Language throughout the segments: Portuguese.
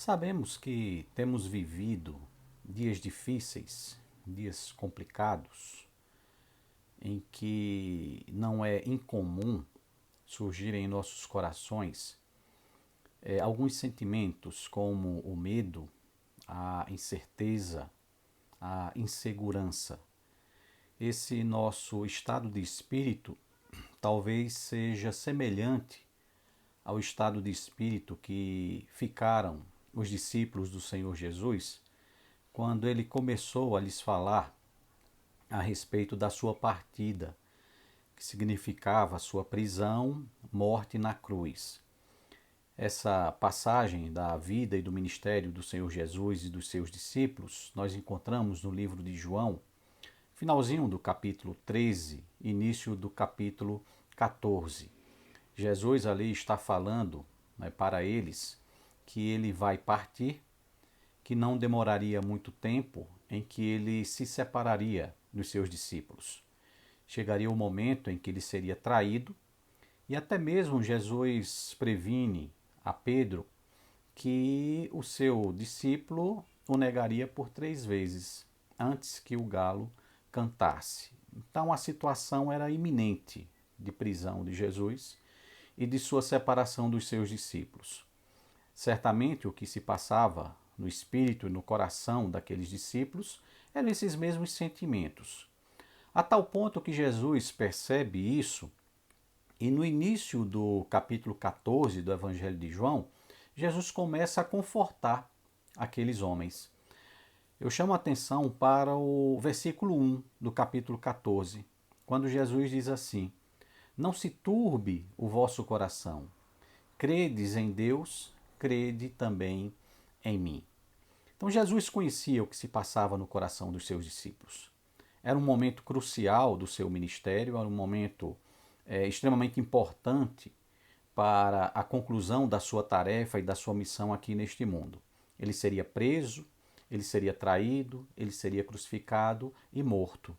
Sabemos que temos vivido dias difíceis, dias complicados, em que não é incomum surgirem em nossos corações alguns sentimentos como o medo, a incerteza, a insegurança. Esse nosso estado de espírito talvez seja semelhante ao estado de espírito que ficaram os discípulos do Senhor Jesus quando ele começou a lhes falar a respeito da sua partida, que significava a sua prisão, morte na cruz. Essa passagem da vida e do ministério do Senhor Jesus e dos seus discípulos, nós encontramos no livro de João, finalzinho do capítulo 13, início do capítulo 14. Jesus ali está falando, para eles que ele vai partir, que não demoraria muito tempo em que ele se separaria dos seus discípulos. Chegaria o momento em que ele seria traído, e até mesmo Jesus previne a Pedro que o seu discípulo o negaria por 3 vezes antes que o galo cantasse. Então a situação era iminente de prisão de Jesus e de sua separação dos seus discípulos. Certamente o que se passava no espírito e no coração daqueles discípulos eram esses mesmos sentimentos. A tal ponto que Jesus percebe isso e no início do capítulo 14 do Evangelho de João, Jesus começa a confortar aqueles homens. Eu chamo a atenção para o versículo 1 do capítulo 14, quando Jesus diz assim: Não se turbe o vosso coração. Credes em Deus, crede também em mim. Então Jesus conhecia o que se passava no coração dos seus discípulos. Era um momento crucial do seu ministério, era um momento extremamente importante para a conclusão da sua tarefa e da sua missão aqui neste mundo. Ele seria preso, ele seria traído, ele seria crucificado e morto.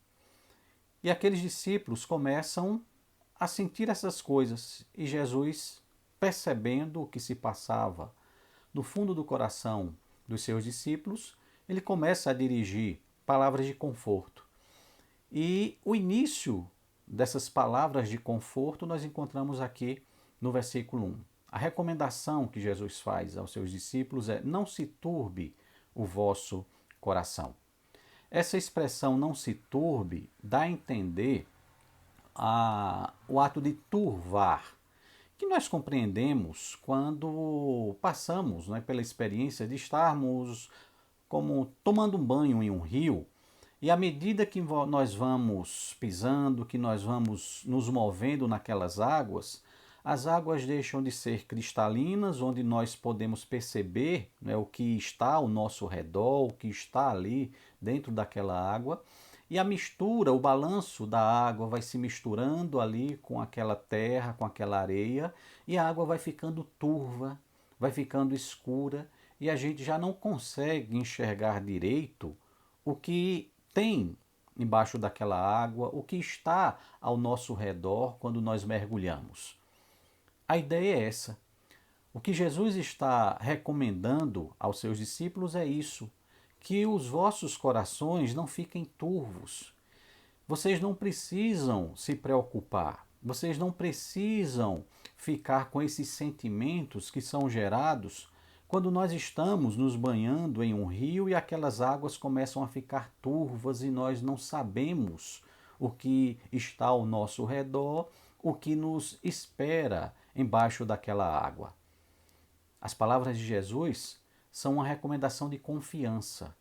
E aqueles discípulos começam a sentir essas coisas e Jesus, percebendo o que se passava no fundo do coração dos seus discípulos, ele começa a dirigir palavras de conforto. E o início dessas palavras de conforto nós encontramos aqui no versículo 1. A recomendação que Jesus faz aos seus discípulos é: não se turbe o vosso coração. Essa expressão não se turbe dá a entender o ato de turvar, que nós compreendemos quando passamos, pela experiência de estarmos como tomando um banho em um rio, e à medida que nós vamos pisando, que nós vamos nos movendo naquelas águas, as águas deixam de ser cristalinas, onde nós podemos perceber, o que está ao nosso redor, o que está ali dentro daquela água, e a mistura, o balanço da água vai se misturando ali com aquela terra, com aquela areia, e a água vai ficando turva, vai ficando escura, e a gente já não consegue enxergar direito o que tem embaixo daquela água, o que está ao nosso redor quando nós mergulhamos. A ideia é essa. O que Jesus está recomendando aos seus discípulos é isso: que os vossos corações não fiquem turvos. Vocês não precisam se preocupar, vocês não precisam ficar com esses sentimentos que são gerados quando nós estamos nos banhando em um rio e aquelas águas começam a ficar turvas e nós não sabemos o que está ao nosso redor, o que nos espera embaixo daquela água. As palavras de Jesus são uma recomendação de confiança.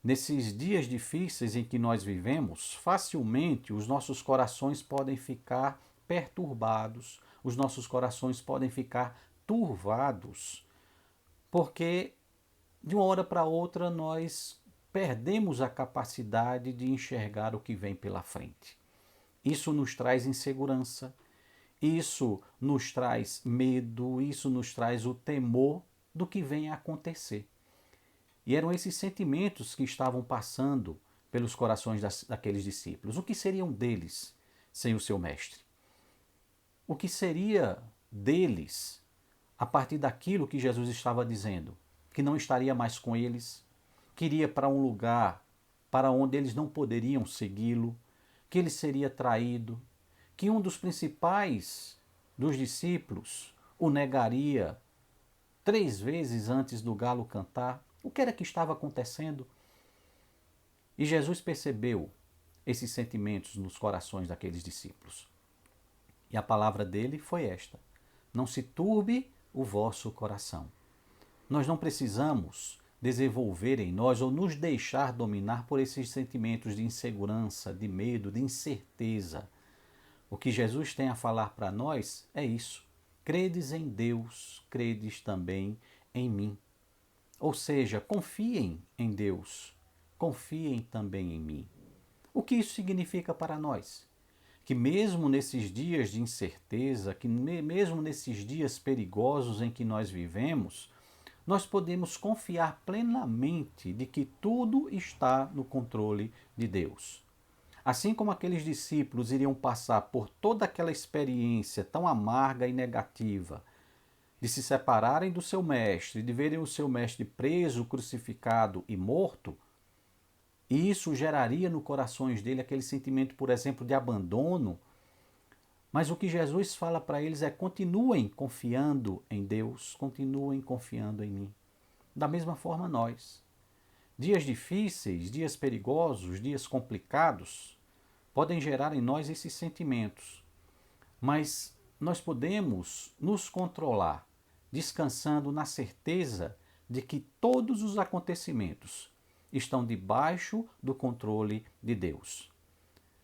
Nesses dias difíceis em que nós vivemos, facilmente os nossos corações podem ficar perturbados, os nossos corações podem ficar turvados, porque de uma hora para outra nós perdemos a capacidade de enxergar o que vem pela frente. Isso nos traz insegurança, isso nos traz medo, isso nos traz o temor do que vem a acontecer. E eram esses sentimentos que estavam passando pelos corações daqueles discípulos. O que seriam deles sem o seu mestre? O que seria deles a partir daquilo que Jesus estava dizendo? que não estaria mais com eles, que iria para um lugar para onde eles não poderiam segui-lo, que ele seria traído, que um dos principais dos discípulos o negaria 3 vezes antes do galo cantar. O que era que estava acontecendo? E Jesus percebeu esses sentimentos nos corações daqueles discípulos. E a palavra dele foi esta: não se turbe o vosso coração. Nós não precisamos desenvolver em nós ou nos deixar dominar por esses sentimentos de insegurança, de medo, de incerteza. O que Jesus tem a falar para nós é isso: credes em Deus, credes também em mim. Ou seja, confiem em Deus, confiem também em mim. O que isso significa para nós? Que mesmo nesses dias de incerteza, que mesmo nesses dias perigosos em que nós vivemos, nós podemos confiar plenamente de que tudo está no controle de Deus. Assim como aqueles discípulos iriam passar por toda aquela experiência tão amarga e negativa, de se separarem do seu mestre, de verem o seu mestre preso, crucificado e morto, e isso geraria no corações dele aquele sentimento, por exemplo, de abandono. Mas o que Jesus fala para eles é: continuem confiando em Deus, continuem confiando em mim. Da mesma forma nós. Dias difíceis, dias perigosos, dias complicados podem gerar em nós esses sentimentos. Mas nós podemos nos controlar, descansando na certeza de que todos os acontecimentos estão debaixo do controle de Deus.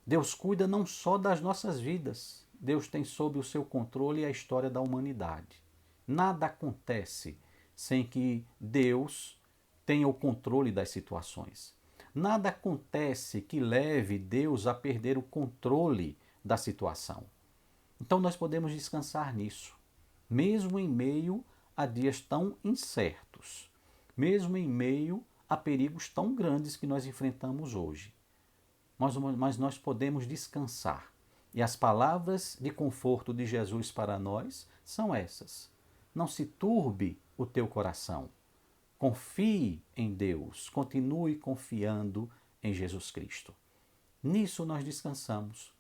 Deus cuida não só das nossas vidas, Deus tem sob o seu controle a história da humanidade. Nada acontece sem que Deus tenha o controle das situações. Nada acontece que leve Deus a perder o controle da situação. Então nós podemos descansar nisso, mesmo em meio a dias tão incertos, mesmo em meio a perigos tão grandes que nós enfrentamos hoje. Mas nós podemos descansar. E as palavras de conforto de Jesus para nós são essas: não se turbe o teu coração. Confie em Deus, continue confiando em Jesus Cristo. Nisso nós descansamos,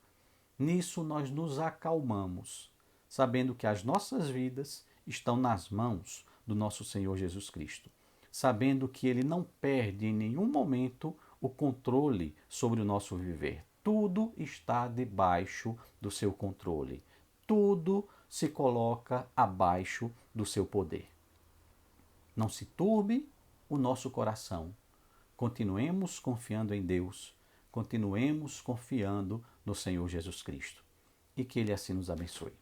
nisso nós nos acalmamos, sabendo que as nossas vidas estão nas mãos do nosso Senhor Jesus Cristo, sabendo que Ele não perde em nenhum momento o controle sobre o nosso viver. Tudo está debaixo do seu controle, tudo se coloca abaixo do seu poder. Não se turbe o nosso coração. Continuemos confiando em Deus, continuemos confiando no Senhor Jesus Cristo. E que Ele assim nos abençoe.